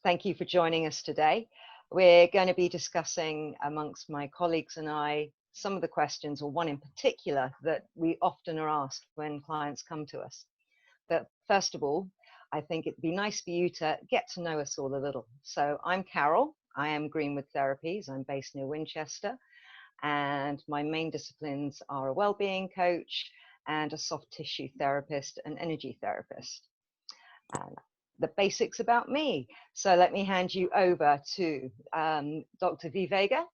thank you for joining us today. We're going to be discussing amongst my colleagues and I some of the questions, or one in particular, that we often are asked when clients come to us. But first of all, I think it'd be nice for you to get to know us all a little. So I'm Carol. I am Greenwood Therapies. I'm based near Winchester, and my main disciplines are a well-being coach and a soft tissue therapist and energy therapist. The basics about me. So let me hand you over to Dr. V. Vega,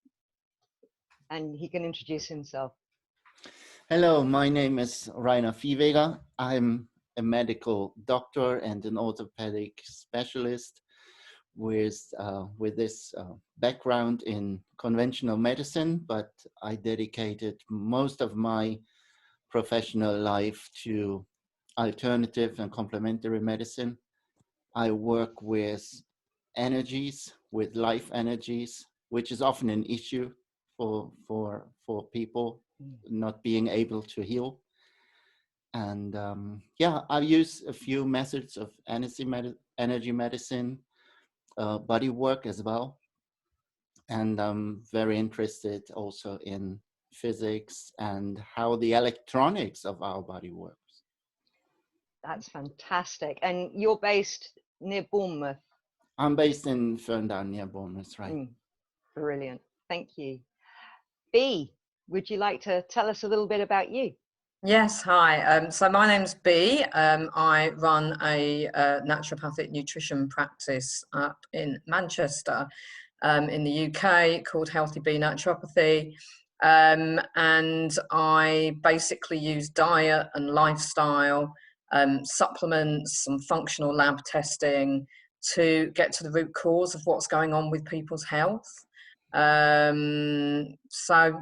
and he can introduce himself. Hello, my name is Rainer Viehweger. I'm a medical doctor and an orthopedic specialist with this background in conventional medicine, but I dedicated most of my professional life to alternative and complementary medicine. I work with energies, with life energies, which is often an issue for people not being able to heal. And yeah, I use a few methods of energy medicine, body work as well. And I'm very interested also in physics and how the electronics of our body works. That's fantastic. And you're based near Bournemouth? I'm based in Ferndown near Bournemouth, right? Brilliant. Thank you. B, would you like to tell us a little bit about you? Yes, hi. So my name's B. I run a naturopathic nutrition practice up in Manchester in the UK called Healthy Bee Naturopathy. And I basically use diet and lifestyle, supplements, some functional lab testing to get to the root cause of what's going on with people's health. So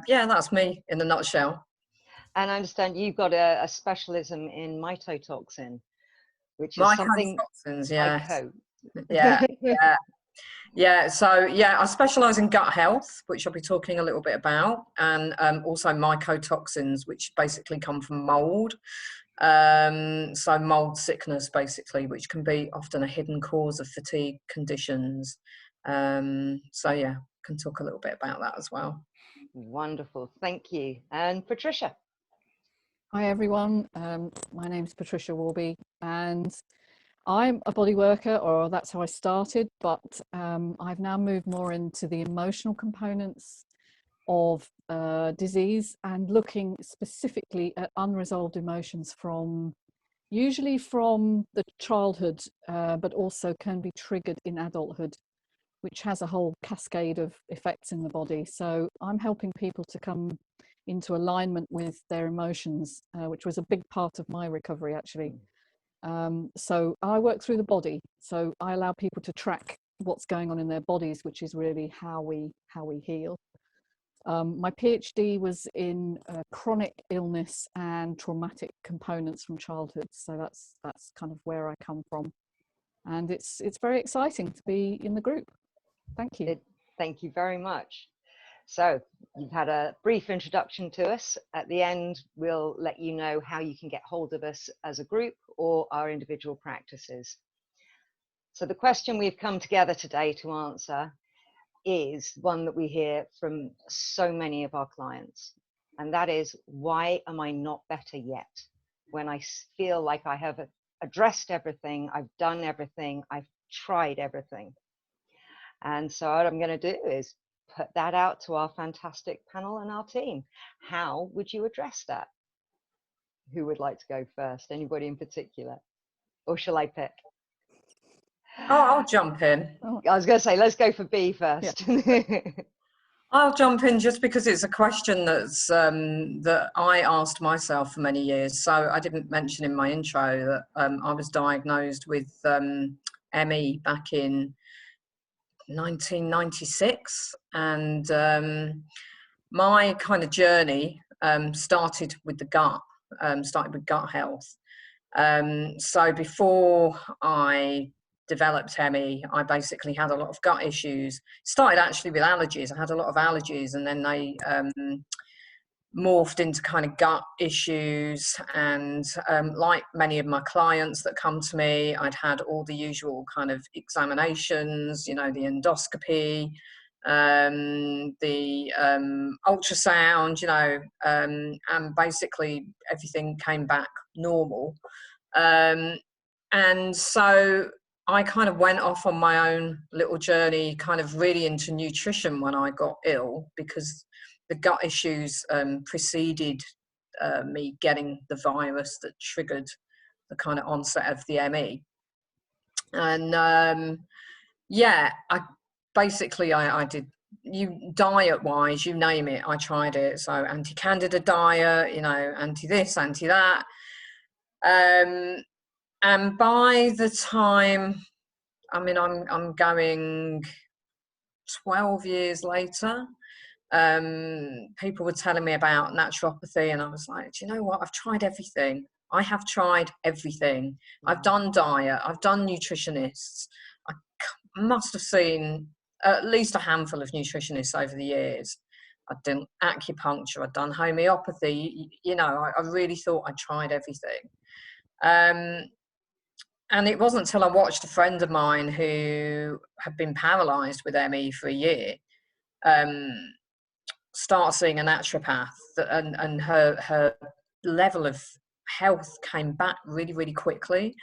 yeah, that's me in a nutshell. And I understand you've got a specialism in mycotoxin, which is something. Mycotoxins, yeah. Yeah. Yeah. So yeah, I specialise in gut health, which I'll be talking a little bit about, and also mycotoxins, which basically come from mold. So mold sickness, basically, which can be often a hidden cause of fatigue conditions. So yeah, can talk a little bit about that as well. Wonderful, thank you. And Patricia. Hi everyone, my name's Patricia Warby and I'm a body worker, or that's how I started, but I've now moved more into the emotional components of disease and looking specifically at unresolved emotions usually from the childhood, but also can be triggered in adulthood, which has a whole cascade of effects in the body. So I'm helping people to come into alignment with their emotions, which was a big part of my recovery actually. So I work through the body. So I allow people to track what's going on in their bodies, which is really how we heal. My PhD was in chronic illness and traumatic components from childhood. So that's kind of where I come from. And it's very exciting to be in the group. Thank you. Thank you very much. So you've had a brief introduction to us. At the end, we'll let you know how you can get hold of us as a group or our individual practices. So the question we've come together today to answer is one that we hear from so many of our clients. And that is, why am I not better yet? When I feel like I have addressed everything, I've done everything, I've tried everything. And so what I'm going to do is put that out to our fantastic panel and our team. How would you address that? Who would like to go first? Anybody in particular? Or shall I pick? Oh, I'll jump in. I was going to say, let's go for B first. Yeah. I'll jump in just because it's a question that's that I asked myself for many years. So I didn't mention in my intro that I was diagnosed with ME back in 1996, and my kind of journey started with the gut, started with gut health. So before I developed ME, I basically had a lot of gut issues. Started actually with allergies. I had a lot of allergies, and then they morphed into kind of gut issues. And like many of my clients that come to me, I'd had all the usual kind of examinations, you know, the endoscopy, the ultrasound, you know, and basically everything came back normal. And so I kind of went off on my own little journey, kind of really into nutrition when I got ill, because the gut issues preceded me getting the virus that triggered the kind of onset of the ME. And yeah, I did, diet wise, you name it, I tried it. So anti-candida diet, you know, anti this, anti that. And by the time, I mean, I'm going 12 years later, people were telling me about naturopathy, and I was like, do you know what? I've tried everything. I have tried everything. I've done diet. I've done nutritionists. I must have seen at least a handful of nutritionists over the years. I'd done acupuncture. I'd done homeopathy. You know, I really thought I'd tried everything. And it wasn't until I watched a friend of mine who had been paralysed with ME for a year start seeing a naturopath, and her level of health came back really, really quickly.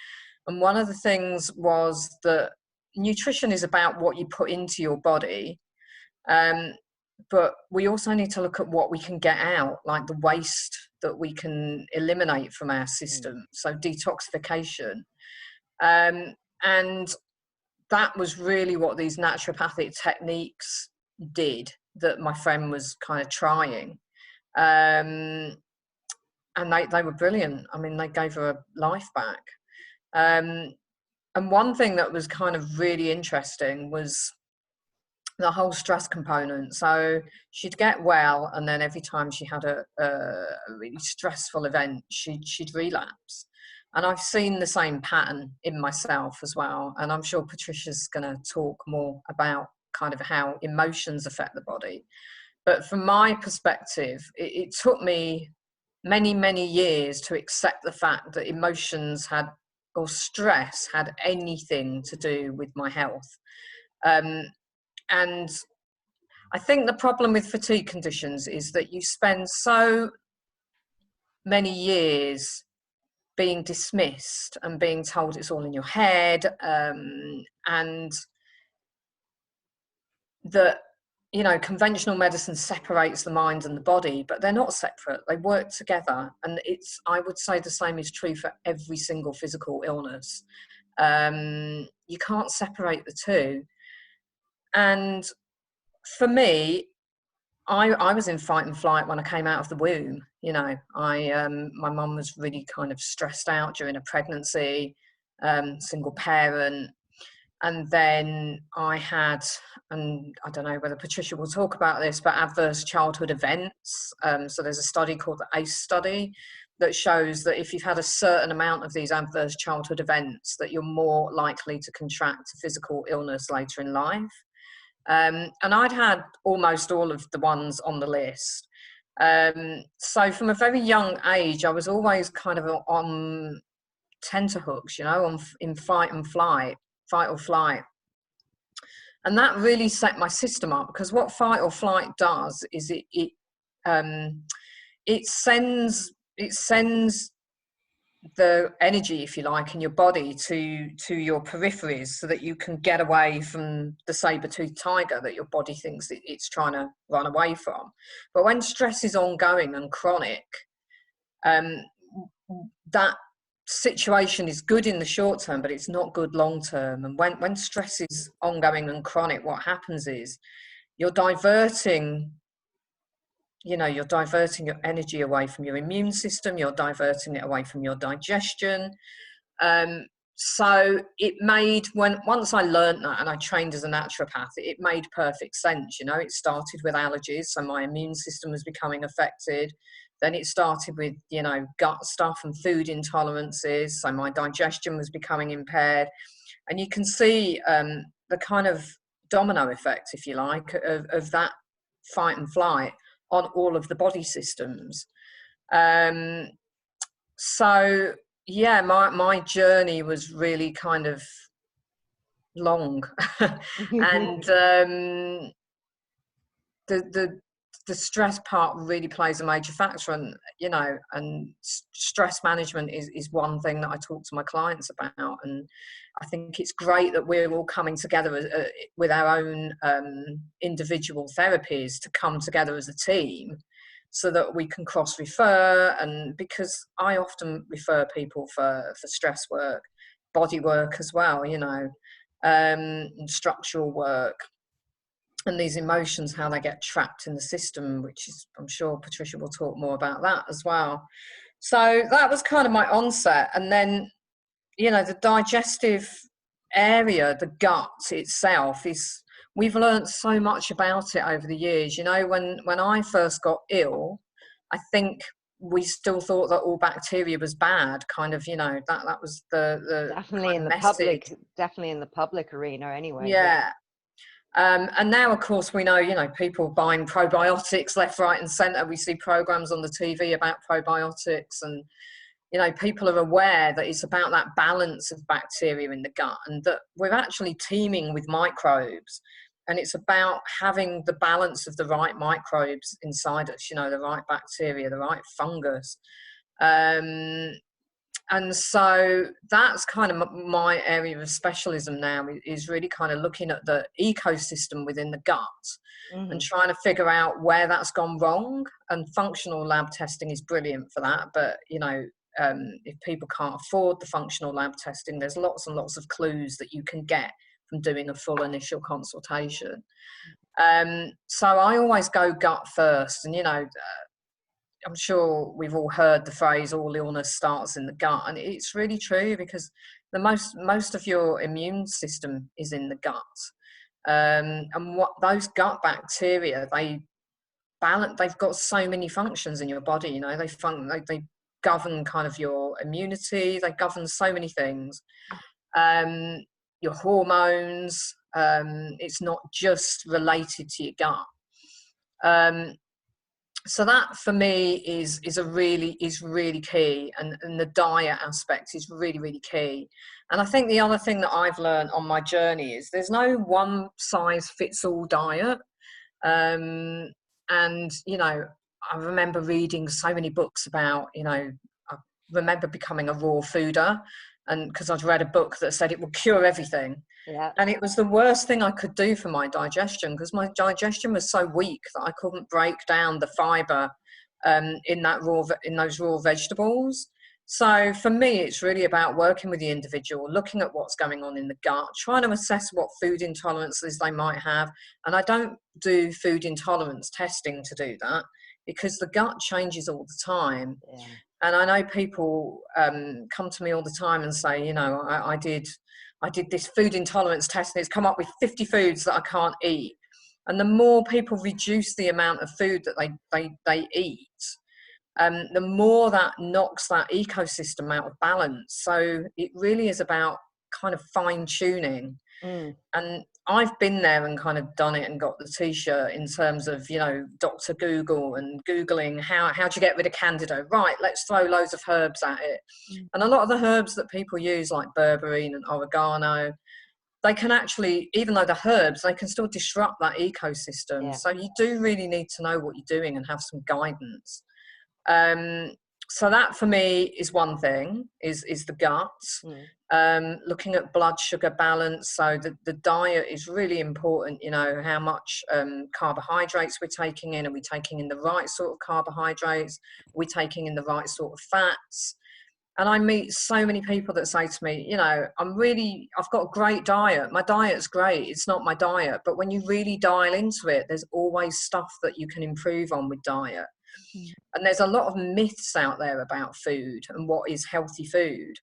And one of the things was that nutrition is about what you put into your body, but we also need to look at what we can get out, like the waste that we can eliminate from our system. So detoxification. And that was really what these naturopathic techniques did, that my friend was kind of trying. And they were brilliant. I mean, they gave her life back. And one thing that was kind of really interesting was the whole stress component. So she'd get well, and then every time she had a really stressful event, she'd relapse. And I've seen the same pattern in myself as well. And I'm sure Patricia's going to talk more about kind of how emotions affect the body. But from my perspective, it took me many, many years to accept the fact that emotions had, or stress had, anything to do with my health. And I think the problem with fatigue conditions is that you spend so many years being dismissed and being told it's all in your head, and that, you know, conventional medicine separates the mind and the body, but they're not separate. They work together. And it's, I would say the same is true for every single physical illness. You can't separate the two. And for me, I was in fight and flight when I came out of the womb. You know, my mum was really kind of stressed out during a pregnancy, single parent. And then I had, and I don't know whether Patricia will talk about this, but adverse childhood events. So there's a study called the ACE study that shows that if you've had a certain amount of these adverse childhood events, that you're more likely to contract a physical illness later in life. And I'd had almost all of the ones on the list. So from a very young age, I was always kind of on tenterhooks, you know, in fight or flight. And that really set my system up, because what fight or flight does is it sends the energy, if you like, in your body to your peripheries, so that you can get away from the saber-toothed tiger that your body thinks it's trying to run away from. But when stress is ongoing and chronic, that situation is good in the short term, but it's not good long term. And when stress is ongoing and chronic, what happens is you're diverting your energy away from your immune system, you're diverting it away from your digestion. So it made, once I learned that and I trained as a naturopath, it made perfect sense. You know, it started with allergies, so my immune system was becoming affected. Then it started with, you know, gut stuff and food intolerances, so my digestion was becoming impaired. And you can see the kind of domino effect, if you like, of that fight and flight. on all of the body systems. So yeah, my journey was really kind of long, and the stress part really plays a major factor, and and stress management is one thing that I talk to my clients about, and I think it's great that we're all coming together with our own individual therapies to come together as a team, so that we can cross refer. And because I often refer people for stress work, body work as well, and structural work, and these emotions, how they get trapped in the system, which is, I'm sure Patricia will talk more about that as well. So that was kind of my onset. And then, the digestive area, the gut itself, we've learned so much about it over the years. When I first got ill, I think we still thought that all bacteria was bad, kind of, that was the definitely in the public arena anyway. Yeah. And now, of course, we know, people buying probiotics left, right and centre. We see programs on the TV about probiotics, and, people are aware that it's about that balance of bacteria in the gut, and that we're actually teeming with microbes. And it's about having the balance of the right microbes inside us, the right bacteria, the right fungus. And so that's kind of my area of specialism now, is really kind of looking at the ecosystem within the gut, and trying to figure out where that's gone wrong. And functional lab testing is brilliant for that. But, if people can't afford the functional lab testing, there's lots and lots of clues that you can get from doing a full initial consultation. So I always go gut first. And, I'm sure we've all heard the phrase, all illness starts in the gut, and it's really true, because the most of your immune system is in the gut, and what those gut bacteria, they've got so many functions in your body. They govern kind of your immunity, they govern so many things, your hormones. It's not just related to your gut. So that for me is really key, and the diet aspect is really, really key. And I think the other thing that I've learned on my journey is there's no one size fits all diet. And I remember reading so many books about, I remember becoming a raw fooder, and because I'd read a book that said it will cure everything. Yeah. And it was the worst thing I could do for my digestion, because my digestion was so weak that I couldn't break down the fiber in those raw vegetables. So for me, it's really about working with the individual, looking at what's going on in the gut, trying to assess what food intolerances they might have. And I don't do food intolerance testing to do that, because the gut changes all the time. Yeah. And I know people come to me all the time and say, I did this food intolerance test, and it's come up with 50 foods that I can't eat. And the more people reduce the amount of food that they eat, the more that knocks that ecosystem out of balance. So it really is about kind of fine tuning. And I've been there and kind of done it and got the t-shirt in terms of, Dr. Google and Googling how do you get rid of Candida? Right, let's throw loads of herbs at it. And a lot of the herbs that people use, like berberine and oregano, they can actually, even though they're herbs, they can still disrupt that ecosystem. Yeah. So you do really need to know what you're doing and have some guidance. So that for me is one thing, is the gut. Looking at blood sugar balance. So the diet is really important, how much carbohydrates we're taking in. Are we taking in the right sort of carbohydrates? Are we taking in the right sort of fats? And I meet so many people that say to me, I've got a great diet. My diet's great. It's not my diet. But when you really dial into it, there's always stuff that you can improve on with diet. And there's a lot of myths out there about food and what is healthy food.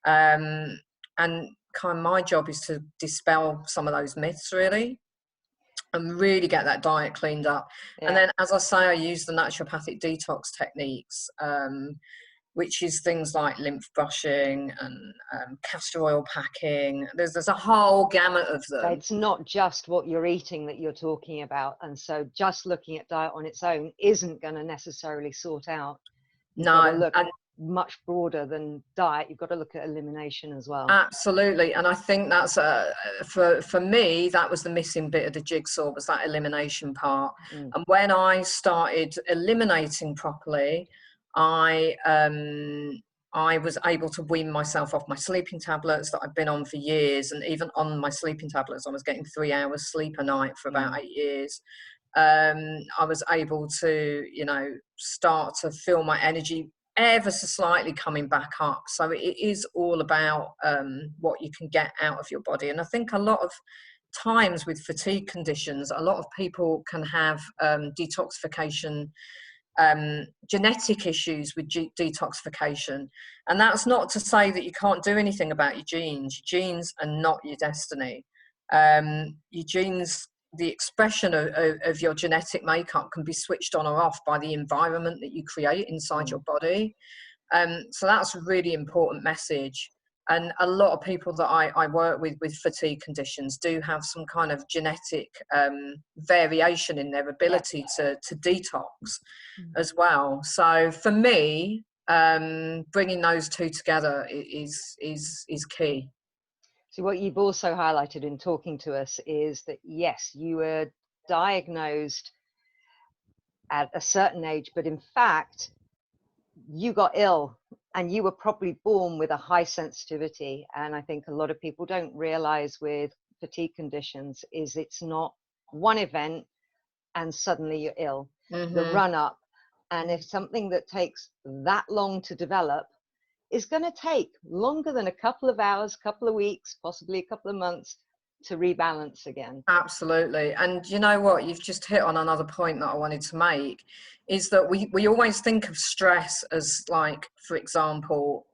And kind of my job is to dispel some of those myths, really, and really get that diet cleaned up. Yeah. And then, as I say, I use the naturopathic detox techniques, which is things like lymph brushing and castor oil packing. There's a whole gamut of them. It's not just what you're eating that you're talking about, and so just looking at diet on its own isn't going to necessarily sort out. You've got to look much broader than diet. You've got to look at elimination as well. Absolutely. And I think that's for me, that was the missing bit of the jigsaw, was that elimination part. And when I started eliminating properly, I was able to wean myself off my sleeping tablets that I've been on for years. And even on my sleeping tablets, I was getting 3 hours sleep a night for about 8 years. I was able to, you know, start to feel my energy ever so slightly coming back up. So it is all about what you can get out of your body. And I think a lot of times with fatigue conditions, a lot of people can have detoxification, genetic issues with detoxification. And that's not to say that you can't do anything about your genes. Your genes are not your destiny. Your genes, the expression of your genetic makeup can be switched on or off by the environment that you create inside your body. So that's a really important message. And a lot of people that I work with fatigue conditions do have some kind of genetic variation in their ability to detox as well. So for me, bringing those two together is key. So what you've also highlighted in talking to us is that, yes, you were diagnosed at a certain age, but in fact, you got ill and you were probably born with a high sensitivity. And I think a lot of people don't realize with fatigue conditions is it's not one event and suddenly you're ill. The run up. And if something that takes that long to develop is going to take longer than a couple of hours, couple of weeks, possibly a couple of months to rebalance again. Absolutely. And you know what, you've just hit on another point that I wanted to make, is that we always think of stress as, like, for example,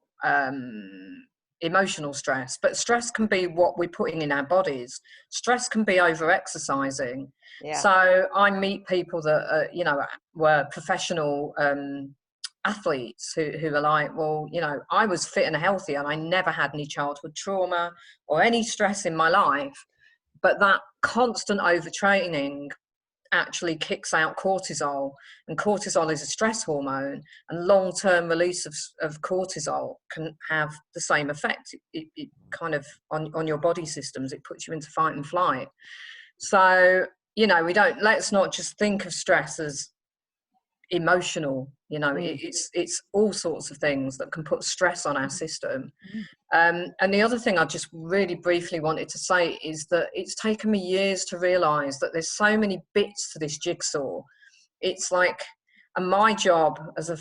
emotional stress, but stress can be what we're putting in our bodies. Stress can be over exercising. So I meet people that you know, were professional athletes who are like, well, you know, I was fit and healthy and I never had any childhood trauma or any stress in my life, but that constant overtraining actually kicks out cortisol, and cortisol is a stress hormone, and long-term release of cortisol can have the same effect. It kind of on your body systems, it puts you into fight and flight. So, you know, let's not just think of stress as emotional. You know, it's all sorts of things that can put stress on our system. And the other thing I just really briefly wanted to say is that it's taken me years to realize that there's so many bits to this jigsaw. It's like, and my job as a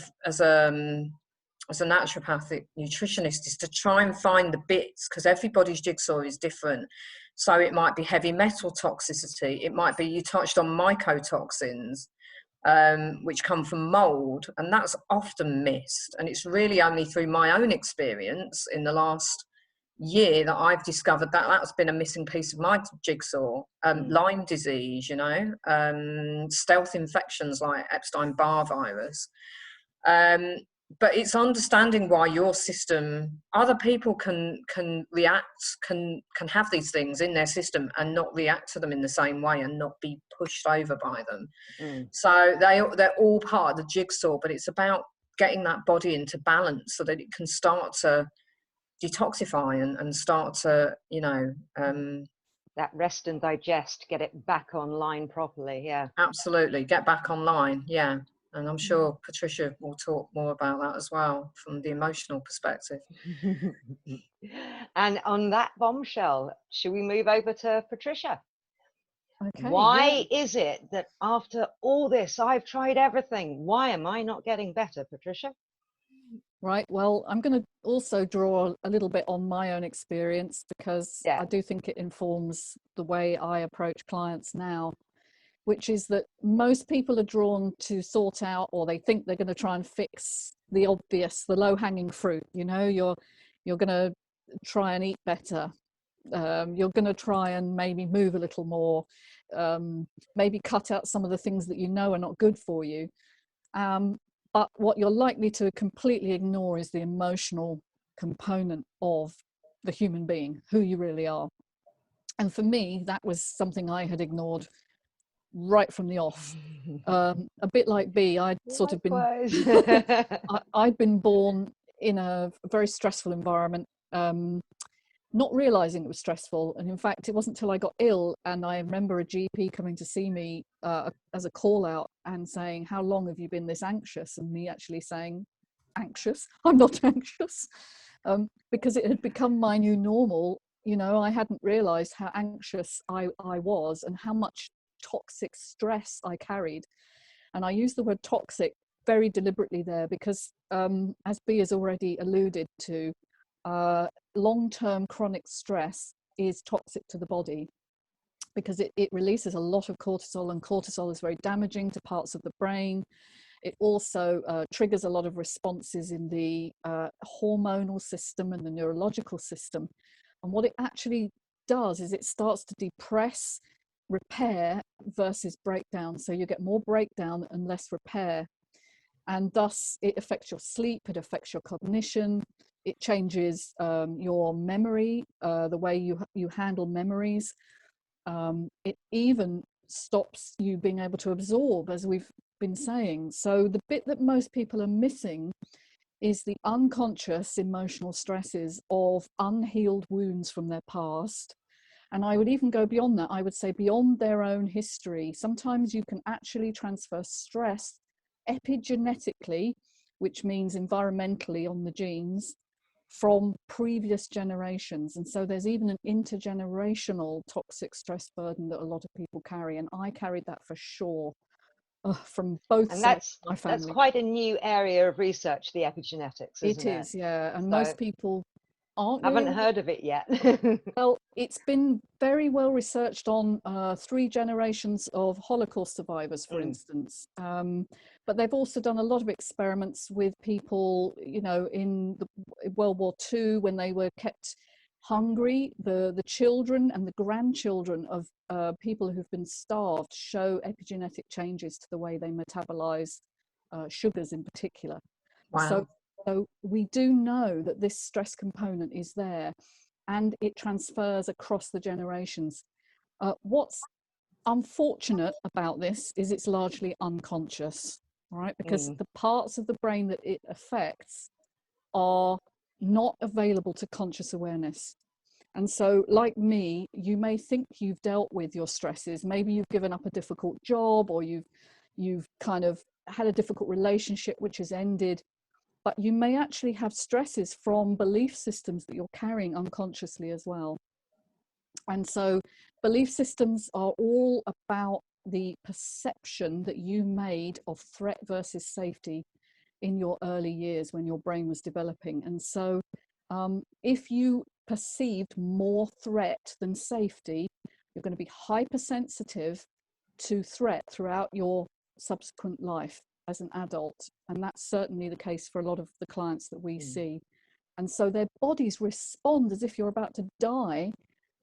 naturopathic nutritionist is to try and find the bits, because everybody's jigsaw is different. So it might be heavy metal toxicity, it might be, you touched on mycotoxins, which come from mold, and that's often missed. And it's really only through my own experience in the last year that I've discovered that that's been a missing piece of my jigsaw. Lyme disease, you know, stealth infections like Epstein-Barr virus. But it's understanding why your system, other people can react, can have these things in their system and not react to them in the same way and not be pushed over by them. So they're all part of the jigsaw, but it's about getting that body into balance so that it can start to detoxify and start to, you know, that rest and digest, get it back online properly. Absolutely, get back online. And I'm sure Patricia will talk more about that as well from the emotional perspective. And on that bombshell, should we move over to Patricia? Okay, Why is it that after all this, I've tried everything, why am I not getting better, Patricia? Right, well, I'm going to also draw a little bit on my own experience, because I do think it informs the way I approach clients now, which is that most people are drawn to sort out, or they think they're going to try and fix the obvious, the low-hanging fruit. You know, you're going to try and eat better. You're going to try and maybe move a little more, maybe cut out some of the things that you know are not good for you. But what you're likely to completely ignore is the emotional component of the human being, who you really are. And for me, that was something I had ignored right from the off. A bit like B, I'd sort of been, I'd been born in a very stressful environment, not realizing it was stressful. And in fact, it wasn't until I got ill, and I remember a GP coming to see me as a call out and saying, how long have you been this anxious? And me actually saying, anxious? I'm not anxious. Because it had become my new normal. You know, I hadn't realized how anxious I was and how much toxic stress I carried. And I use the word toxic very deliberately there because, as B has already alluded to, long-term chronic stress is toxic to the body because it releases a lot of cortisol, and cortisol is very damaging to parts of the brain. It also triggers a lot of responses in the hormonal system and the neurological system. And what it actually does is it starts to depress repair versus breakdown. So you get more breakdown and less repair. And thus it affects your sleep, it affects your cognition, it changes your memory, the way you handle memories. It even stops you being able to absorb, as we've been saying. So the bit that most people are missing is the unconscious emotional stresses of unhealed wounds from their past. And I would even go beyond that. I would say beyond their own history. Sometimes you can actually transfer stress epigenetically, which means environmentally on the genes, from previous generations. And so there's even an intergenerational toxic stress burden that a lot of people carry. And I carried that for sure from both sides of my family. That's quite a new area of research, the epigenetics, isn't it? It is, yeah. And most people haven't heard of it yet. Well, it's been very well researched on 3 generations of Holocaust survivors, for instance. But they've also done a lot of experiments with people, you know, in World War II, when they were kept hungry. The children and the grandchildren of people who've been starved show epigenetic changes to the way they metabolize sugars in particular. Wow. So we do know that this stress component is there, and it transfers across the generations. What's unfortunate about this is it's largely unconscious, right? Because the parts of the brain that it affects are not available to conscious awareness. And so, like me, you may think you've dealt with your stresses. Maybe you've given up a difficult job, or you've kind of had a difficult relationship which has ended. But you may actually have stresses from belief systems that you're carrying unconsciously as well. And so belief systems are all about the perception that you made of threat versus safety in your early years when your brain was developing. And so if you perceived more threat than safety, you're going to be hypersensitive to threat throughout your subsequent life as an adult. And that's certainly the case for a lot of the clients that we see. And so their bodies respond as if you're about to die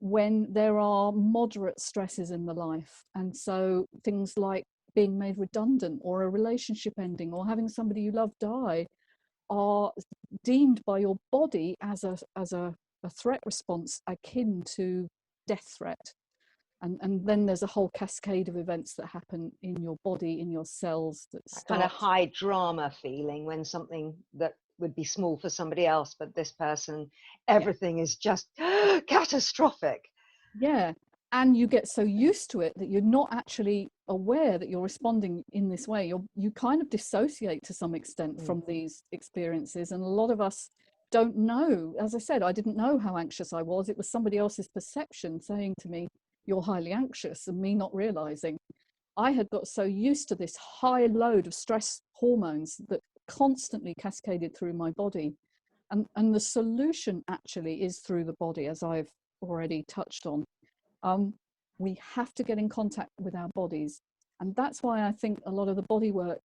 when there are moderate stresses in the life. And so things like being made redundant, or a relationship ending, or having somebody you love die are deemed by your body as a threat response akin to death threat. And then there's a whole cascade of events that happen in your body, in your cells, that kind of high drama feeling when something that would be small for somebody else, but this person, everything is just catastrophic. Yeah. And you get so used to it that you're not actually aware that you're responding in this way. You kind of dissociate to some extent from these experiences. And a lot of us don't know. As I said, I didn't know how anxious I was. It was somebody else's perception saying to me, you're highly anxious, and me not realizing. I had got so used to this high load of stress hormones that constantly cascaded through my body. And the solution actually is through the body, as I've already touched on. We have to get in contact with our bodies. And that's why I think a lot of the body work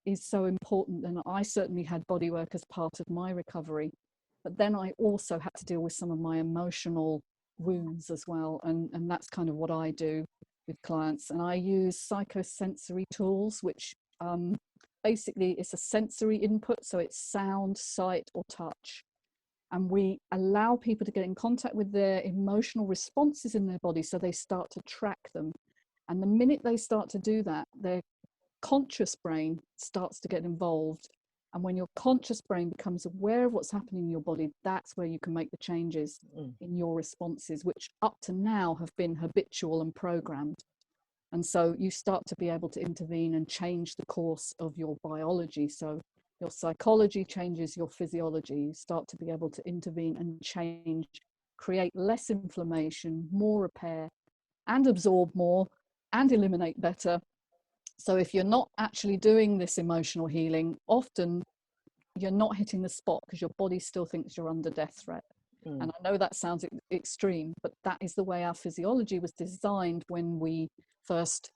is so important. And I certainly had body work as part of my recovery. But then I also had to deal with some of my emotional wounds as well. And that's kind of what I do with clients. And I use psychosensory tools, which basically, it's a sensory input. So it's sound, sight, or touch. And we allow people to get in contact with their emotional responses in their body, so they start to track them. And the minute they start to do that, their conscious brain starts to get involved. And when your conscious brain becomes aware of what's happening in your body, that's where you can make the changes in your responses, which up to now have been habitual and programmed. And so you start to be able to intervene and change the course of your biology. So your psychology changes your physiology. You start to be able to intervene and change, create less inflammation, more repair, and absorb more and eliminate better. So if you're not actually doing this emotional healing, often you're not hitting the spot because your body still thinks you're under death threat. And I know that sounds extreme, but that is the way our physiology was designed when we first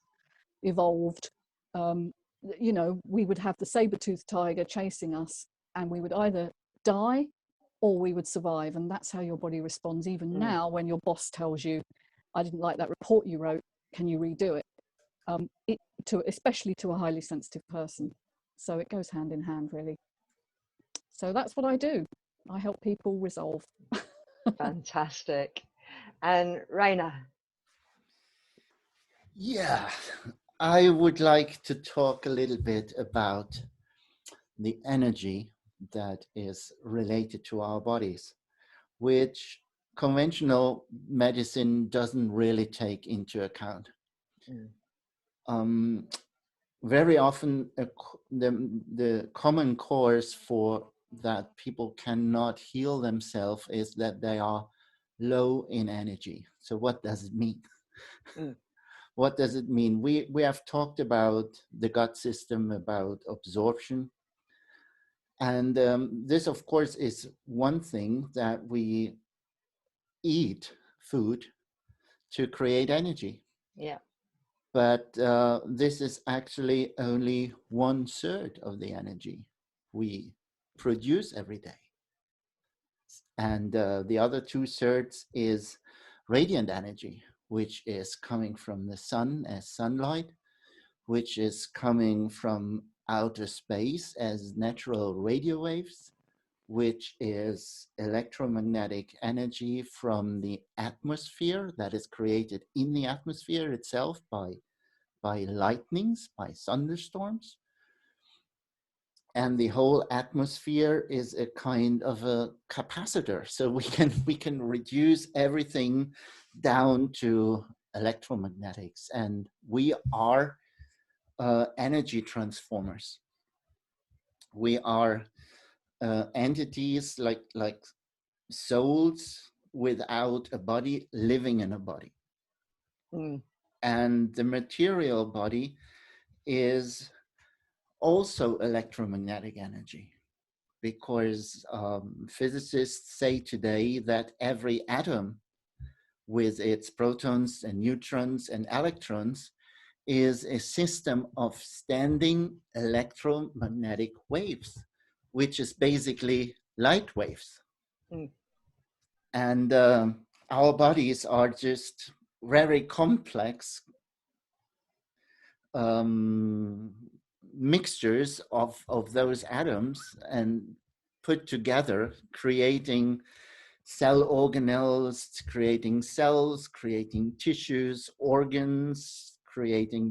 evolved. You know, we would have the saber-toothed tiger chasing us, and we would either die or we would survive. And that's how your body responds. Even now, when your boss tells you, I didn't like that report you wrote, can you redo it? Especially to a highly sensitive person. So it goes hand in hand, really. So that's what I do. I help people resolve. Fantastic. And Raina? Yeah, I would like to talk a little bit about the energy that is related to our bodies, which conventional medicine doesn't really take into account. Very often, the common cause for that people cannot heal themselves is that they are low in energy. So what does it mean? What does it mean? We have talked about the gut system, about absorption. And this, of course, is one thing, that we eat food to create energy. Yeah. But this is actually only 1/3 of the energy we produce every day. And the other 2/3 is radiant energy, which is coming from the sun as sunlight, which is coming from outer space as natural radio waves, which is electromagnetic energy from the atmosphere that is created in the atmosphere itself by lightnings, by thunderstorms. And the whole atmosphere is a kind of a capacitor. So we can reduce everything down to electromagnetics. And we are energy transformers. We are entities like souls without a body, living in a body. And the material body is also electromagnetic energy, because physicists say today that every atom with its protons and neutrons and electrons is a system of standing electromagnetic waves, which is basically light waves. And our bodies are just very complex mixtures of those atoms and put together, creating cell organelles, creating cells, creating tissues, organs, creating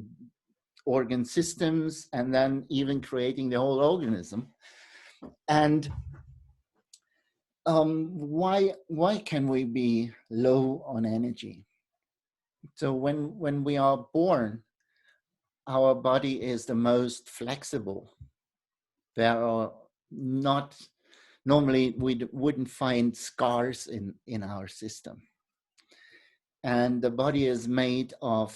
organ systems, and then even creating the whole organism. And why can we be low on energy? So when we are born, our body is the most flexible. There are not, normally we wouldn't find scars in our system. And the body is made of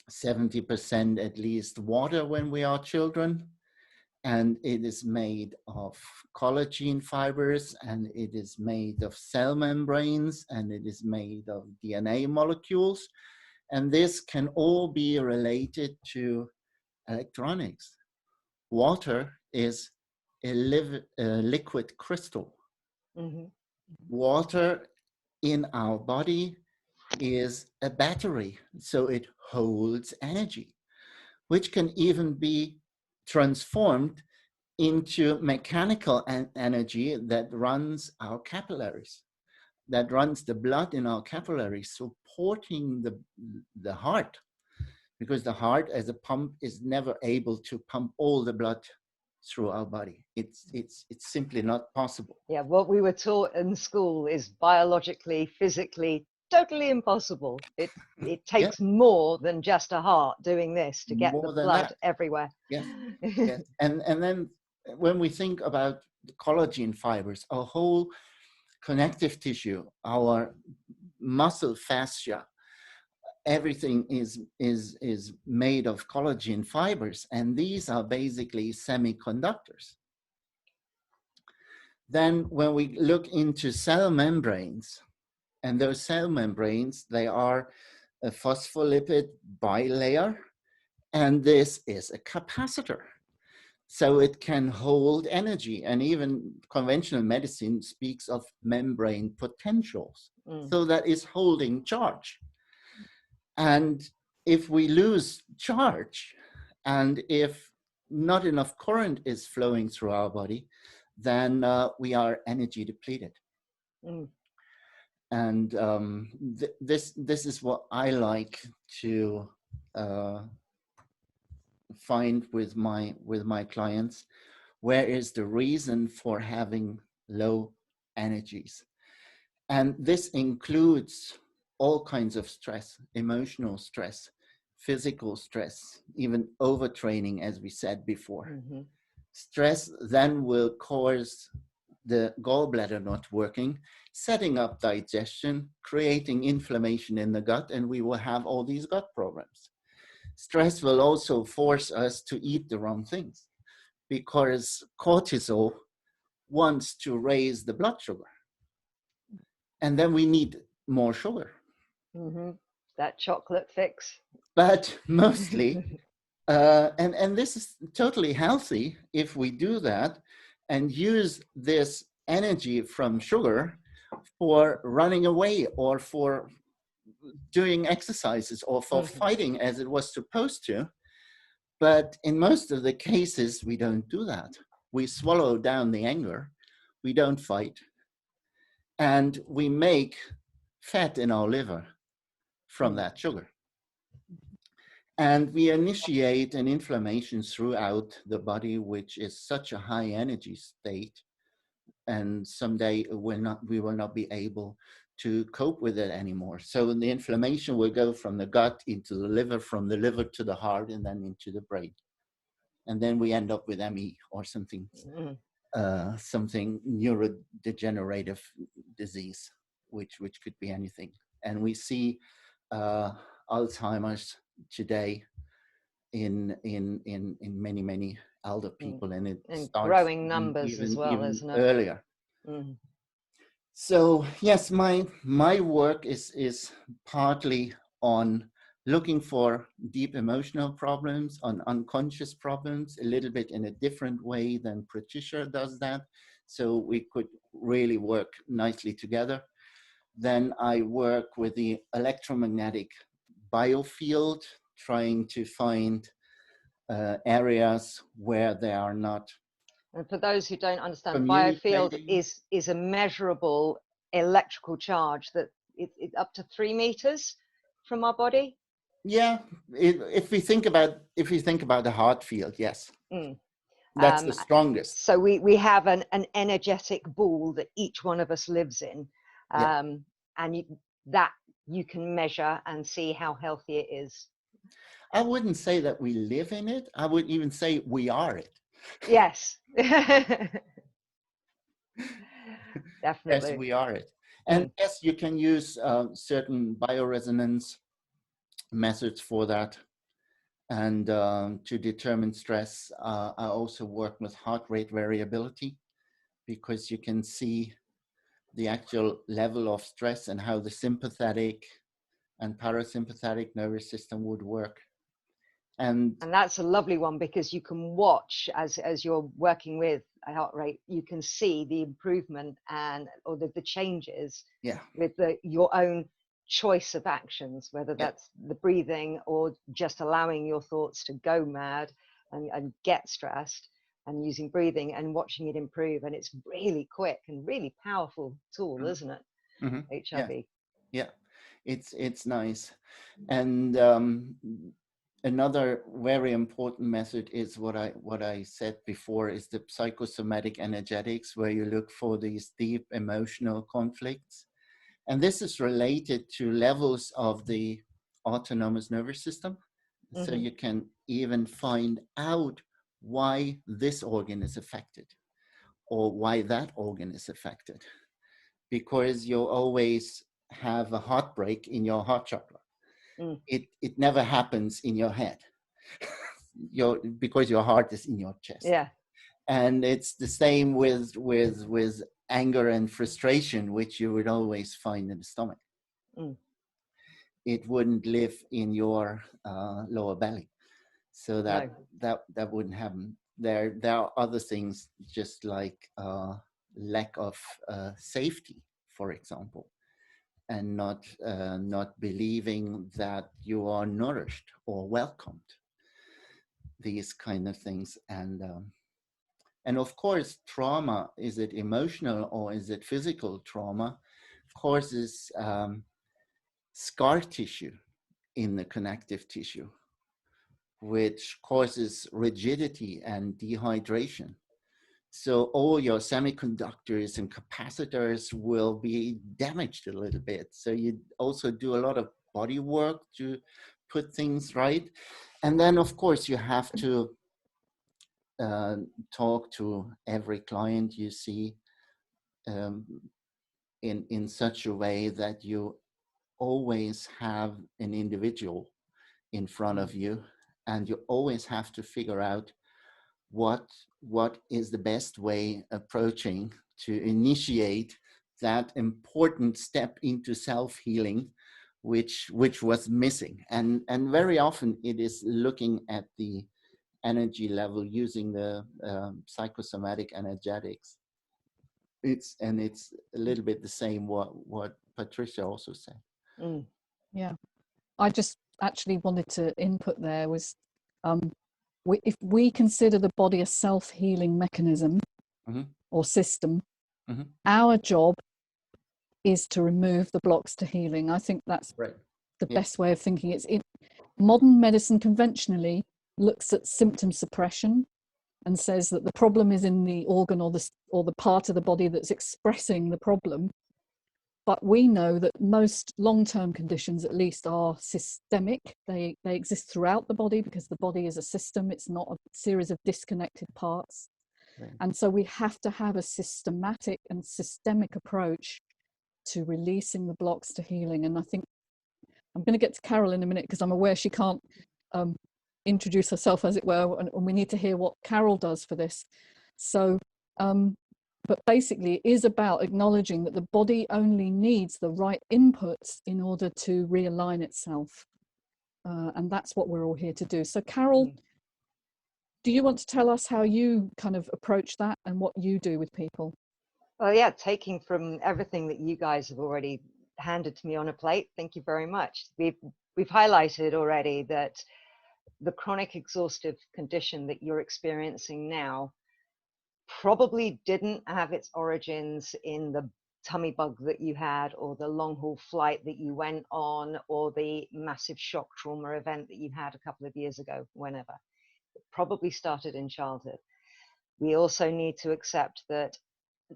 70% at least water when we are children. And it is made of collagen fibers, and it is made of cell membranes, and it is made of DNA molecules. And this can all be related to electronics. Water is a liquid crystal. Water in our body is a battery, so it holds energy, which can even be transformed into mechanical energy that runs our capillaries, that runs the blood in our capillaries, supporting the heart, because the heart as a pump is never able to pump all the blood through our body. It's simply not possible. Yeah, what we were taught in school is biologically, physically, totally impossible. It takes more than just a heart doing this to get More the than blood that. everywhere. Yes, yes. And then when we think about the collagen fibers, our whole connective tissue, our muscle fascia, everything is made of collagen fibers, and these are basically semiconductors. Then when we look into cell membranes, and those cell membranes, they are a phospholipid bilayer, and this is a capacitor. So it can hold energy, and even conventional medicine speaks of membrane potentials. So that is holding charge. And if we lose charge, and if not enough current is flowing through our body, then we are energy depleted. And this is what I like to find with my clients. Where is the reason for having low energies? And this includes all kinds of stress, emotional stress, physical stress, even overtraining, as we said before. Stress then will cause the gallbladder not working, setting up digestion, creating inflammation in the gut, and we will have all these gut problems. Stress will also force us to eat the wrong things, because cortisol wants to raise the blood sugar. And then we need more sugar. That chocolate fix. But mostly, and this is totally healthy if we do that and use this energy from sugar for running away, or for doing exercises, or for fighting as it was supposed to. But in most of the cases, we don't do that. We swallow down the anger, we don't fight, and we make fat in our liver from that sugar. And we initiate an inflammation throughout the body, which is such a high energy state. And someday we will not be able to cope with it anymore. So the inflammation will go from the gut into the liver, from the liver to the heart, and then into the brain. And then we end up with ME or something, something neurodegenerative disease, which could be anything. And we see Alzheimer's today in many elder people, and it starts growing numbers as well, even isn't it? Earlier. So yes, my work is partly on looking for deep emotional problems, on unconscious problems, a little bit in a different way than Patricia does that. So we could really work nicely together. Then I work with the electromagnetic biofield, trying to find areas where they are not. And for those who don't understand, biofield is a measurable electrical charge that it's up to 3 meters from our body. Yeah, if we think about the heart field, yes, that's the strongest. So we have an energetic ball that each one of us lives in, and you can measure and see how healthy it is. I wouldn't say that we live in it. I would even say we are it. Yes. Definitely. Yes, we are it. And yes, you can use certain bioresonance methods for that. And to determine stress, I also work with heart rate variability, because you can see the actual level of stress and how the sympathetic and parasympathetic nervous system would work. And that's a lovely one, because you can watch as you're working with a heart rate, you can see the improvement or the changes with your own choice of actions, whether that's the breathing or just allowing your thoughts to go mad. and get stressed, and using breathing and watching it improve. And it's really quick and really powerful tool, isn't it? HRV. Yeah, it's nice. And another very important method is what I said before, is the psychosomatic energetics, where you look for these deep emotional conflicts. And this is related to levels of the autonomous nervous system. So you can even find out why this organ is affected or why that organ is affected, because you always have a heartbreak in your heart chakra. It never happens in your head because your heart is in your chest. Yeah. And it's the same with anger and frustration, which you would always find in the stomach. It wouldn't live in your lower belly. So that wouldn't happen. There are other things, just like lack of safety, for example, and not believing that you are nourished or welcomed. These kind of things, and of course, trauma, is it emotional or is it physical trauma, causes scar tissue in the connective tissue, which causes rigidity and dehydration. So all your semiconductors and capacitors will be damaged a little bit. So you also do a lot of body work to put things right. And then, of course, you have to talk to every client you see in such a way that you always have an individual in front of you, and you always have to figure out what is the best way approaching to initiate that important step into self-healing, which was missing. And very often it is looking at the energy level using the psychosomatic energetics. It's a little bit the same what Patricia also said. Yeah, I just actually wanted to input there was if we consider the body a self-healing mechanism or system, our job is to remove the blocks to healing. I think that's the best way of thinking. It's modern medicine conventionally looks at symptom suppression and says that the problem is in the organ or the part of the body that's expressing the problem. But we know that most long-term conditions, at least, are systemic. They exist throughout the body because the body is a system. It's not a series of disconnected parts. And so we have to have a systematic and systemic approach to releasing the blocks to healing. And I think I'm going to get to Carol in a minute because I'm aware she can't introduce herself, as it were, and we need to hear what Carol does for this. So, but basically it is about acknowledging that the body only needs the right inputs in order to realign itself. And that's what we're all here to do. So Carol, do you want to tell us how you kind of approach that and what you do with people? Well, yeah, taking from everything that you guys have already handed to me on a plate, thank you very much. We've highlighted already that the chronic exhaustive condition that you're experiencing now probably didn't have its origins in the tummy bug that you had, or the long haul flight that you went on, or the massive shock trauma event that you had a couple of years ago, whenever. It probably started in childhood. We also need to accept that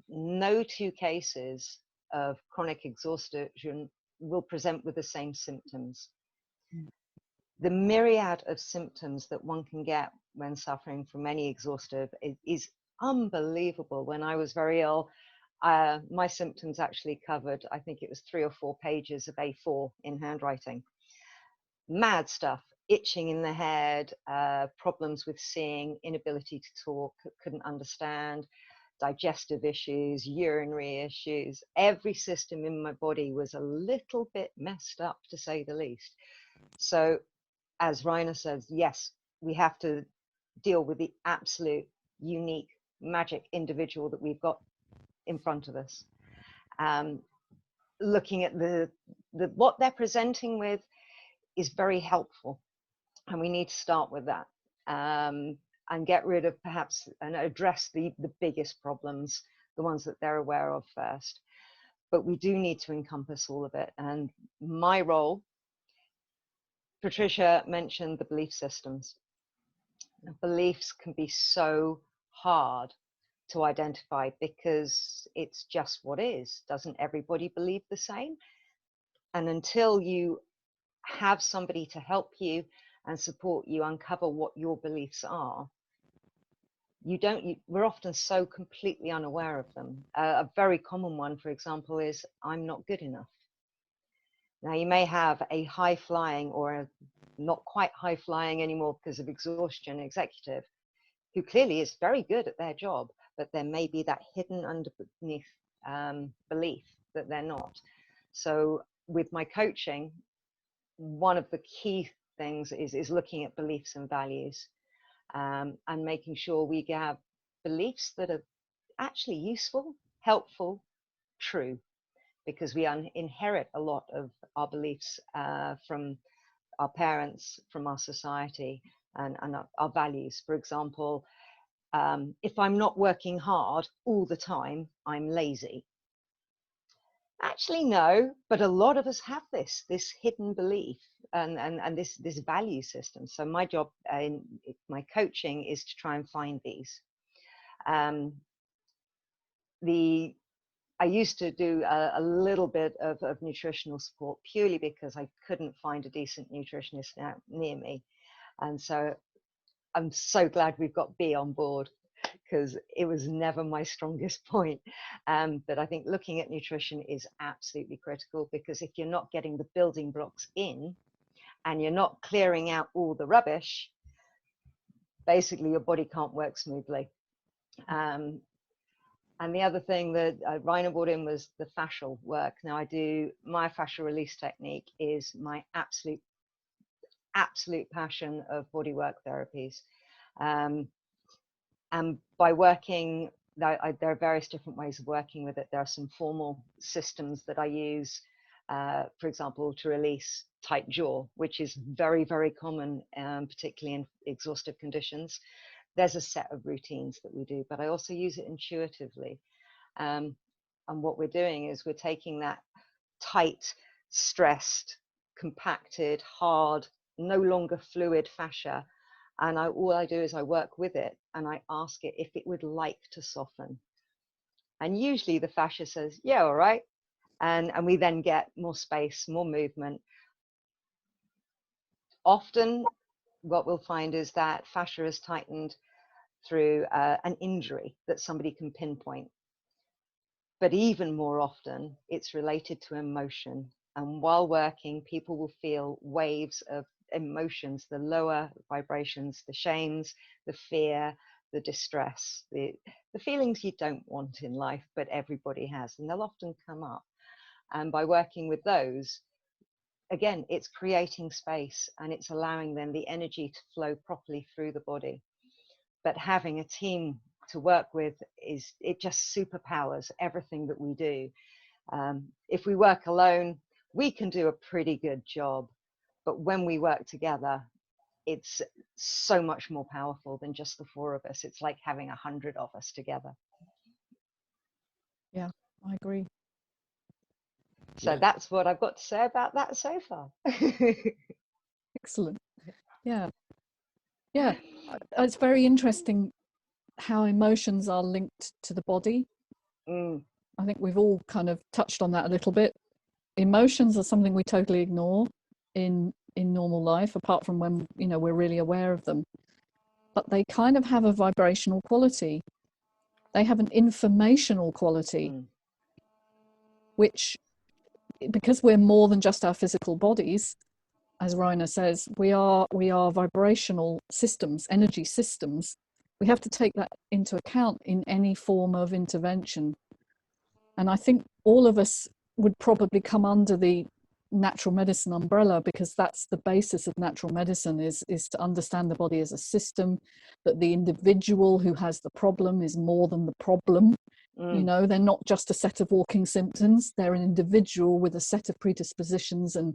no two cases of chronic exhaustion will present with the same symptoms. The myriad of symptoms that one can get when suffering from any exhaustive is unbelievable. When I was very ill, my symptoms actually covered, I think it was 3 or 4 pages of A4 in handwriting. Mad stuff, itching in the head, problems with seeing, inability to talk, couldn't understand, digestive issues, urinary issues. Every system in my body was a little bit messed up, to say the least. So, as Raina says, yes, we have to deal with the absolute unique magic individual that we've got in front of us. Looking at what they're presenting with is very helpful, and we need to start with that. and get rid of perhaps and address the biggest problems, the ones that they're aware of first. But we do need to encompass all of it. And my role, Patricia mentioned the belief systems. Beliefs can be so hard to identify because it's just what is. Doesn't everybody believe the same? And until you have somebody to help you and support you uncover what your beliefs are, we're often so completely unaware of them. A very common one, for example, is I'm not good enough. Now, you may have a high flying or a not quite high flying anymore because of exhaustion executive who clearly is very good at their job, but there may be that hidden underneath belief that they're not. So with my coaching, one of the key things is looking at beliefs and values, and making sure we have beliefs that are actually useful, helpful, true, because we inherit a lot of our beliefs from our parents, from our society, and our values. For example, if I'm not working hard all the time, I'm lazy. Actually, no, but a lot of us have this hidden belief and this value system. So my job in my coaching is to try and find these. I used to do a little bit of nutritional support purely because I couldn't find a decent nutritionist near me. And so I'm so glad we've got B on board, because it was never my strongest point. But I think looking at nutrition is absolutely critical, because if you're not getting the building blocks in and you're not clearing out all the rubbish, basically your body can't work smoothly. And the other thing that Rainer brought in was the fascial work. Now, my fascial release technique is my absolute passion of bodywork therapies. And by working, there are various different ways of working with it. There are some formal systems that I use, for example, to release tight jaw, which is very, very common, particularly in exhaustive conditions. There's a set of routines that we do, but I also use it intuitively. And what we're doing is we're taking that tight, stressed, compacted, hard, no longer fluid fascia, and all I do is I work with it and I ask it if it would like to soften. And usually the fascia says, yeah, all right. And we then get more space, more movement. Often what we'll find is that fascia is tightened through an injury that somebody can pinpoint. But even more often, it's related to emotion. And while working, people will feel waves of emotions, the lower vibrations, the shames, the fear, the distress, the feelings you don't want in life, but everybody has, and they'll often come up. And by working with those, again, it's creating space and it's allowing then the energy to flow properly through the body. But having a team to work with it just superpowers everything that we do. If we work alone, we can do a pretty good job, but when we work together, it's so much more powerful than just the four of us. It's like having 100 of us together. Yeah, I agree. So that's what I've got to say about that so far. Excellent. Yeah. It's very interesting how emotions are linked to the body. I think we've all kind of touched on that a little bit. Emotions are something we totally ignore in normal life, apart from when we're really aware of them. But they kind of have a vibrational quality. They have an informational quality, which, because we're more than just our physical bodies, as Rainer says, we are vibrational systems, energy systems. We have to take that into account in any form of intervention. And I think all of us would probably come under the natural medicine umbrella, because that's the basis of natural medicine, is to understand the body as a system, that the individual who has the problem is more than the problem. They're not just a set of walking symptoms, they're an individual with a set of predispositions and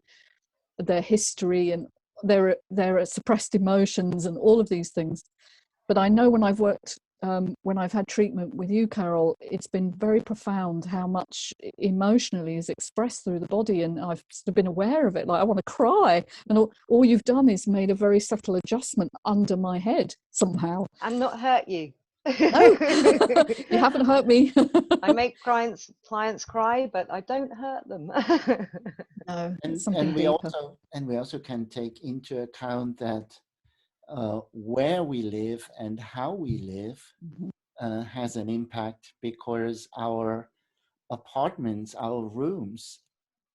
their history, and there are suppressed emotions and all of these things. but I know when I've worked, when I've had treatment with you, Carol, it's been very profound how much emotionally is expressed through the body, and I've sort of been aware of it. Like I want to cry, and all you've done is made a very subtle adjustment under my head somehow. And not hurt you. No, you haven't hurt me. I make clients cry, but I don't hurt them. No, it's something and we deeper. also can take into account that where we live and how we live has an impact, because our apartments, our rooms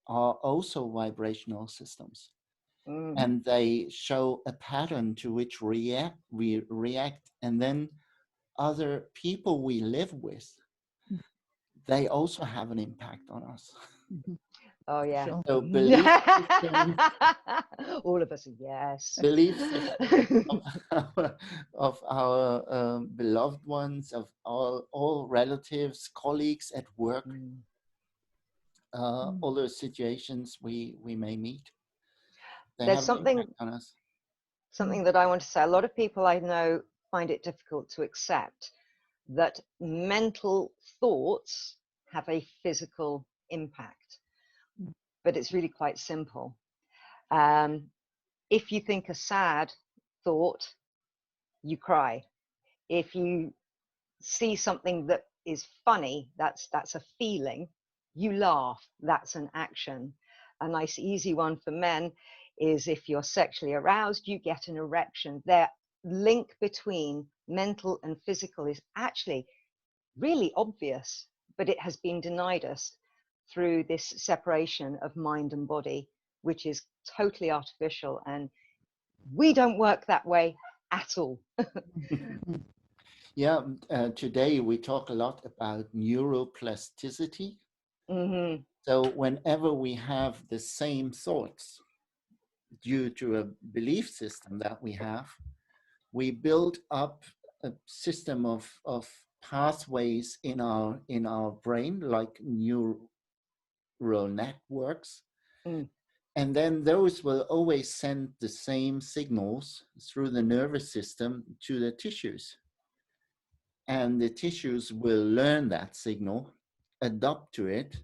are also vibrational systems. And they show a pattern to which we react. And then other people we live with, they also have an impact on us. Oh yeah. Sure. So belief systems, all of us, yes. belief systems of our beloved ones, of all relatives, colleagues at work, all those situations we may meet, There's something on us. Something that I want to say. A lot of people I know find it difficult to accept that mental thoughts have a physical impact, but it's really quite simple. If you think a sad thought, you cry. If you see something that is funny, that's a feeling. You laugh, that's an action. A nice easy one for men is if you're sexually aroused, you get an erection. Their link between mental and physical is actually really obvious, but it has been denied us through this separation of mind and body, which is totally artificial, and we don't work that way at all. Yeah, today we talk a lot about neuroplasticity. So whenever we have the same thoughts due to a belief system that we have, we build up a system of pathways in our brain, like neural networks. And then those will always send the same signals through the nervous system to the tissues. And the tissues will learn that signal, adapt to it,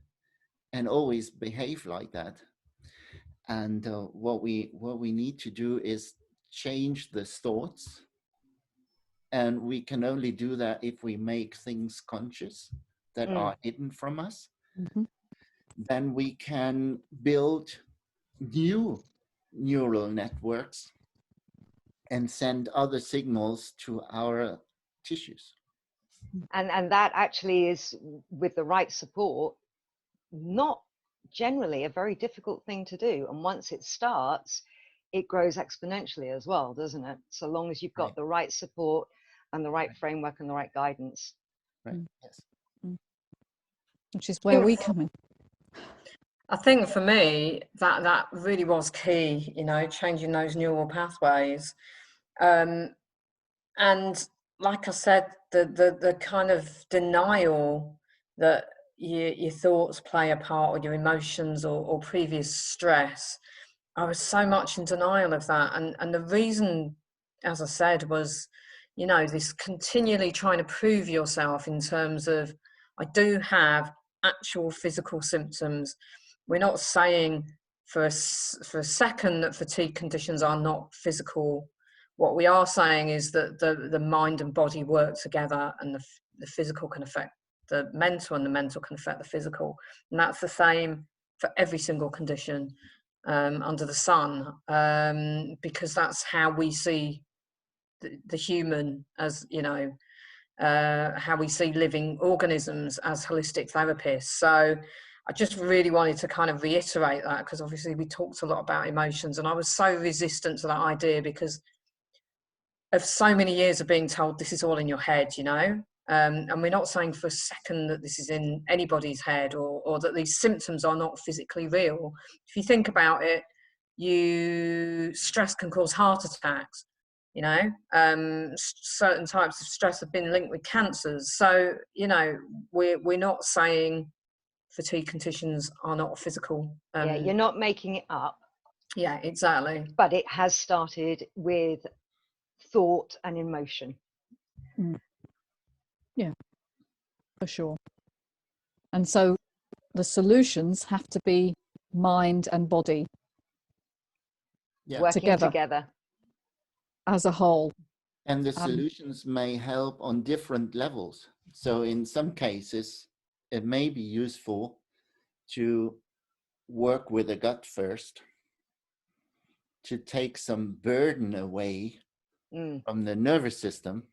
and always behave like that. And what we need to do is change the thoughts. And we can only do that if we make things conscious that are hidden from us. Then we can build new neural networks and send other signals to our tissues. And that actually is, with the right support, not generally a very difficult thing to do. And once it starts, it grows exponentially as well, doesn't it? So long as you've got the right support and the right framework and the right guidance. Right. Yes. Which is where we come in. I think for me, that really was key, changing those neural pathways. And like I said, the kind of denial that your thoughts play a part, or your emotions, or previous stress, I was so much in denial of that. And the reason, as I said, was, this continually trying to prove yourself in terms of, I do have actual physical symptoms. We're not saying for a second that fatigue conditions are not physical. What we are saying is that the mind and body work together, and the physical can affect the mental, and the mental can affect the physical. And that's the same for every single condition under the sun, because that's how we see the human as, how we see living organisms as holistic therapists. So I just really wanted to kind of reiterate that, because obviously we talked a lot about emotions, and I was so resistant to that idea because of so many years of being told this is all in your head, and we're not saying for a second that this is in anybody's head, or that these symptoms are not physically real. If you think about it, stress can cause heart attacks. Certain types of stress have been linked with cancers. So, we're not saying fatigue conditions are not physical. Yeah, you're not making it up. Yeah, exactly. But it has started with thought and emotion. Yeah, for sure. And so the solutions have to be mind and body working together as a whole. And the solutions may help on different levels. So in some cases, it may be useful to work with the gut first, to take some burden away from the nervous system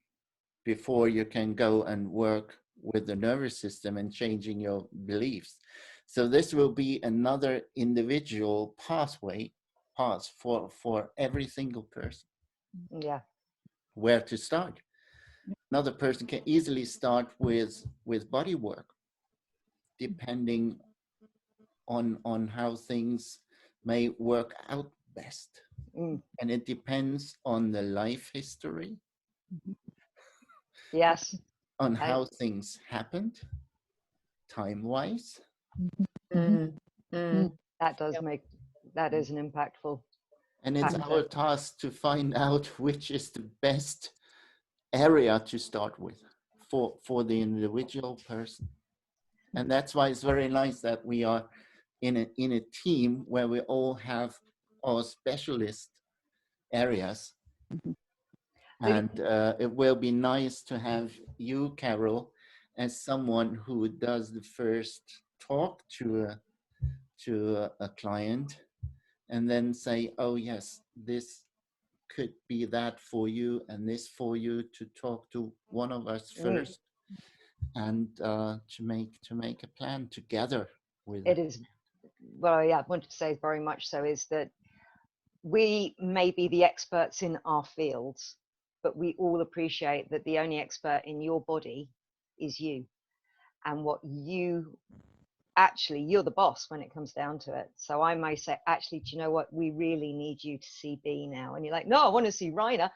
before you can go and work with the nervous system and changing your beliefs. So this will be another individual path for every single person. Yeah. Where to start. Another person can easily start with body work, depending on how things may work out best. And it depends on the life history. Yes. On how things happened, time-wise. That does make, that is an impactful. And it's factor. our task to find out which is the best area to start with for the individual person. And that's why it's very nice that we are in a team where we all have our specialist areas. And it will be nice to have you, Carol, as someone who does the first talk to a client, and then say, oh yes, this could be that for you, and this for you, to talk to one of us first, and to make a plan together with it. Is, well, yeah, I wanted to say very much so, is that we may be the experts in our fields, but we all appreciate that the only expert in your body is you, and what you actually, you're the boss when it comes down to it. So I may say, actually, do you know what, we really need you to see B now, and you're like, no, I want to see Rainer.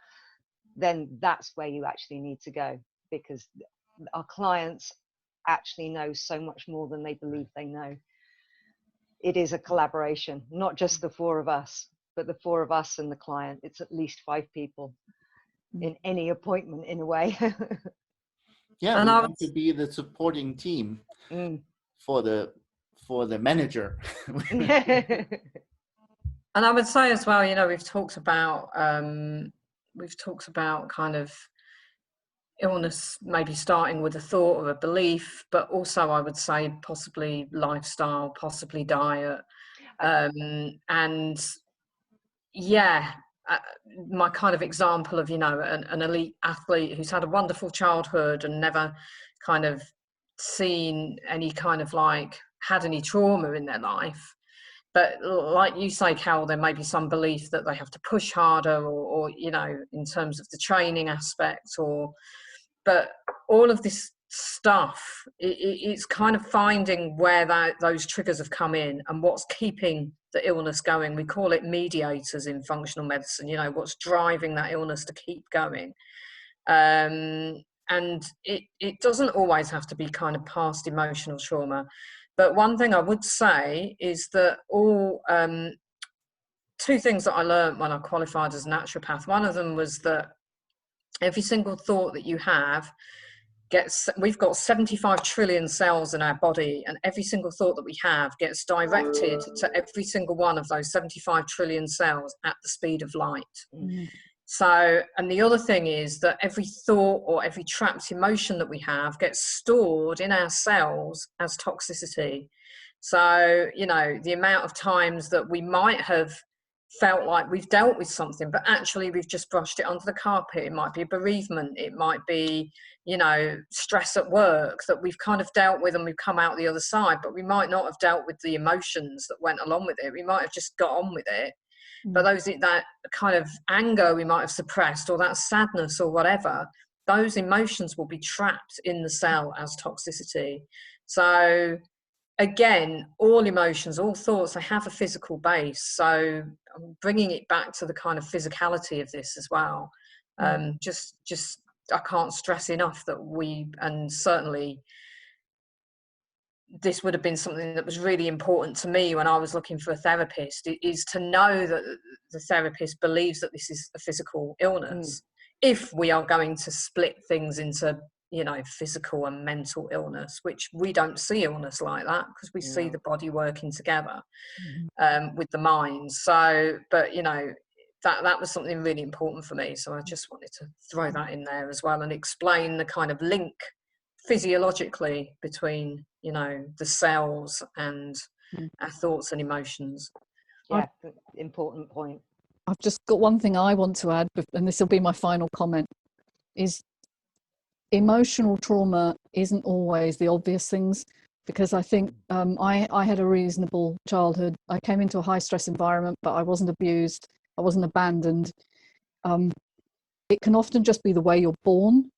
Then that's where you actually need to go, because our clients actually know so much more than they believe they know. It is a collaboration, not just the four of us, but the four of us and the client. It's at least 5 people in any appointment, in a way. Yeah, and we want to be the supporting team for the manager. And I would say as well, you know, we've talked about kind of illness maybe starting with a thought or a belief, but also I would say possibly lifestyle, possibly diet, and yeah, my kind of example of, you know, an elite athlete who's had a wonderful childhood and never kind of seen any kind of like had any trauma in their life. But like you say, Carol, there may be some belief that they have to push harder, or you know, in terms of the training aspect, but all of this stuff, it's kind of finding where those triggers have come in and what's keeping the illness going. We call it mediators in functional medicine, you know, what's driving that illness to keep going. And it doesn't always have to be kind of past emotional trauma. But one thing I would say is that two things that I learned when I qualified as a naturopath. One of them was that every single thought that you have we've got 75 trillion cells in our body, and every single thought that we have gets directed to every single one of those 75 trillion cells at the speed of light. So, and the other thing is that every thought or every trapped emotion that we have gets stored in our cells as toxicity. So, you know, the amount of times that we might have felt like we've dealt with something, but actually we've just brushed it under the carpet. It might be a bereavement. It might be, you know, stress at work that we've kind of dealt with and we've come out the other side, but we might not have dealt with the emotions that went along with it. We might have just got on with it. But that kind of anger we might have suppressed, or that sadness or whatever, those emotions will be trapped in the cell as toxicity. So again, all emotions, all thoughts, they have a physical base. So bringing it back to the kind of physicality of this as well. Just I can't stress enough that and certainly this would have been something that was really important to me when I was looking for a therapist, is to know that the therapist believes that this is a physical illness. if we are going to split things into, you know, physical and mental illness, which we don't see illness like that, because we see the body working together with the mind. So, but, you know, that was something really important for me. So I just wanted to throw that in there as well and explain the kind of link physiologically between, you know, the cells and our thoughts and emotions. Yeah, important point. I've just got one thing I want to add, and this will be my final comment, is emotional trauma isn't always the obvious things, because I think I had a reasonable childhood. I came into a high stress environment, but I wasn't abused. I wasn't abandoned. It can often just be the way you're born.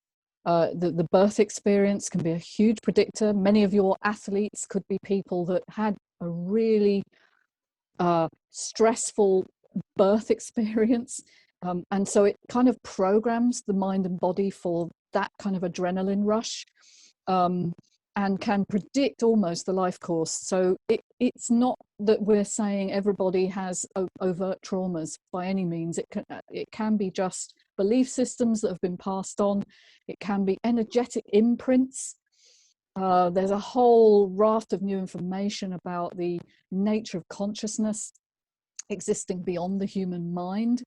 The birth experience can be a huge predictor. Many of your athletes could be people that had a really stressful birth experience. And so it kind of programs the mind and body for that kind of adrenaline rush, and can predict almost the life course. So it's not that we're saying everybody has overt traumas by any means. It can be just belief systems that have been passed on. It can be energetic imprints. There's a whole raft of new information about the nature of consciousness existing beyond the human mind.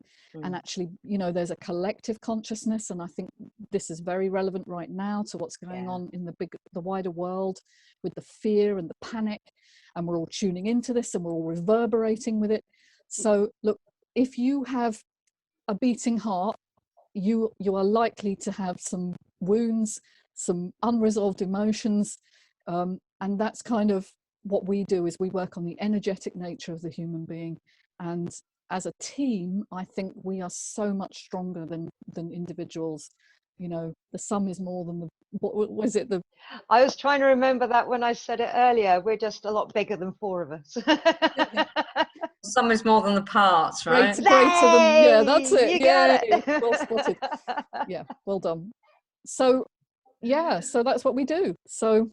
And actually, you know, there's a collective consciousness, and I think this is very relevant right now to what's going on in the wider world with the fear and the panic, and we're all tuning into this and we're all reverberating with it. So look, if you have a beating heart, you are likely to have some wounds, some unresolved emotions, and that's kind of what we do, is we work on the energetic nature of the human being. And as a team, I think we are so much stronger than individuals. You know, the sum is more than the, what was it? I was trying to remember that when I said it earlier. We're just a lot bigger than four of us. Sum is more than the parts, right? Greater than, yeah, that's it. You got Yeah, it. well spotted. Yeah, well done. So, yeah, so that's what we do. So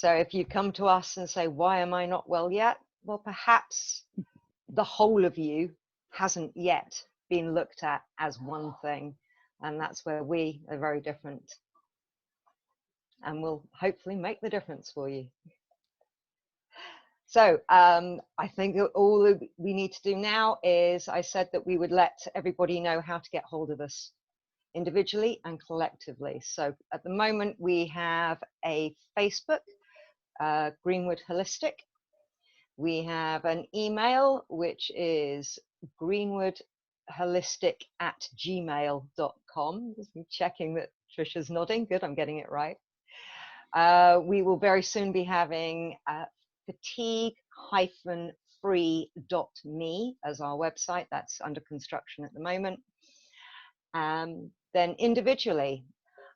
if you come to us and say, why am I not well yet? Well, perhaps the whole of you hasn't yet been looked at as one thing. And that's where we are very different. And we'll hopefully make the difference for you. So I think all we need to do now is, I said that we would let everybody know how to get hold of us individually and collectively. So at the moment we have a Facebook, Greenwood Holistic. We have an email, which is greenwoodholistic@gmail.com. Just checking that Trisha's nodding. Good, I'm getting it right. We will very soon be having fatigue-free.me as our website. That's under construction at the moment. Then individually,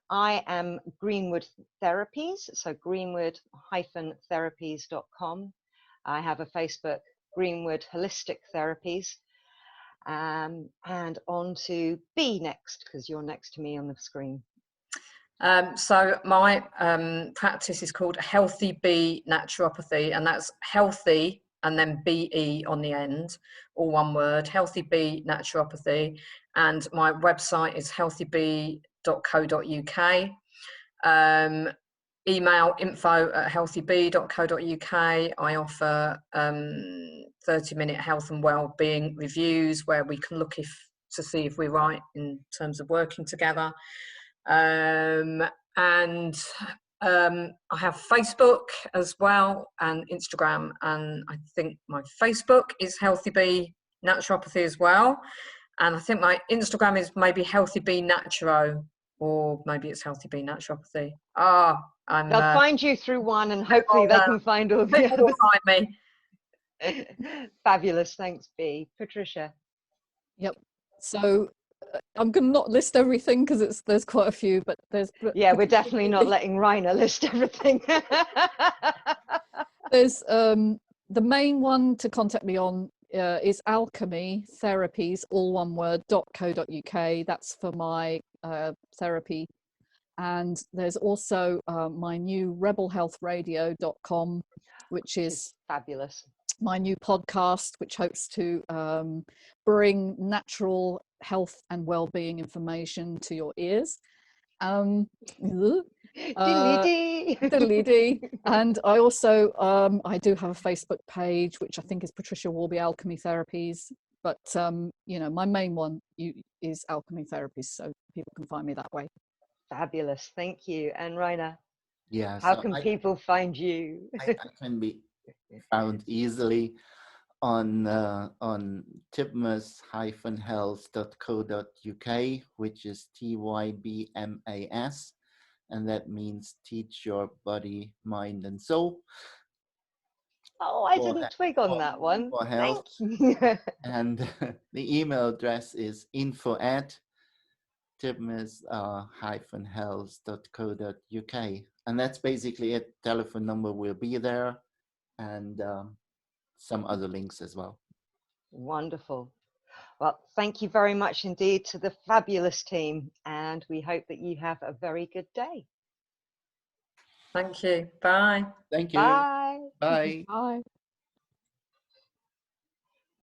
I am Greenwood Therapies, so greenwood-therapies.com. I have a Facebook, Greenwood Holistic Therapies. And on to B next, because you're next to me on the screen. So my practice is called Healthy Bee Naturopathy, and that's healthy and then BE on the end, all one word, Healthy Bee Naturopathy. And my website is healthybee.co.uk. Email info@healthybee.co.uk. I offer 30-minute health and well-being reviews where we can look to see if we're right in terms of working together. And I have Facebook as well, and Instagram, and I think my Facebook is Healthy Bee Naturopathy as well, and I think my Instagram is maybe Healthy Bee Naturo, or maybe it's Healthy Bee Naturopathy. They'll find you through one, and hopefully they can find all the people will others. find me. Fabulous, thanks, B. Patricia. Yep. So I'm going to not list everything because there's quite a few, but there's. Yeah, we're definitely not letting Rainer list everything. There's the main one to contact me on is Alchemy Therapies, all one word, .co.uk. That's for my therapy. And there's also my new rebelhealthradio.com, which is fabulous. My new podcast, which hopes to bring natural health and well-being information to your ears. Diddly-dee. And I also, I do have a Facebook page, which I think is Patricia Warby Alchemy Therapies. But, you know, my main one is Alchemy Therapies, so people can find me that way. Fabulous. Thank you. And Raina, Yeah, how so can people find you? I can be found easily on tibmas-health.co.uk, which is TYBMAS, and that means teach your body, mind, and soul. Oh, I didn't twig on that one. For health. Thank you. And the email address is info@tibmas-health.co.uk, and that's basically it. Telephone number will be there, and some other links as well. Wonderful. Well, thank you very much indeed to the fabulous team, and we hope that you have a very good day. Thank you. Bye. Thank you. Bye. Bye. Bye.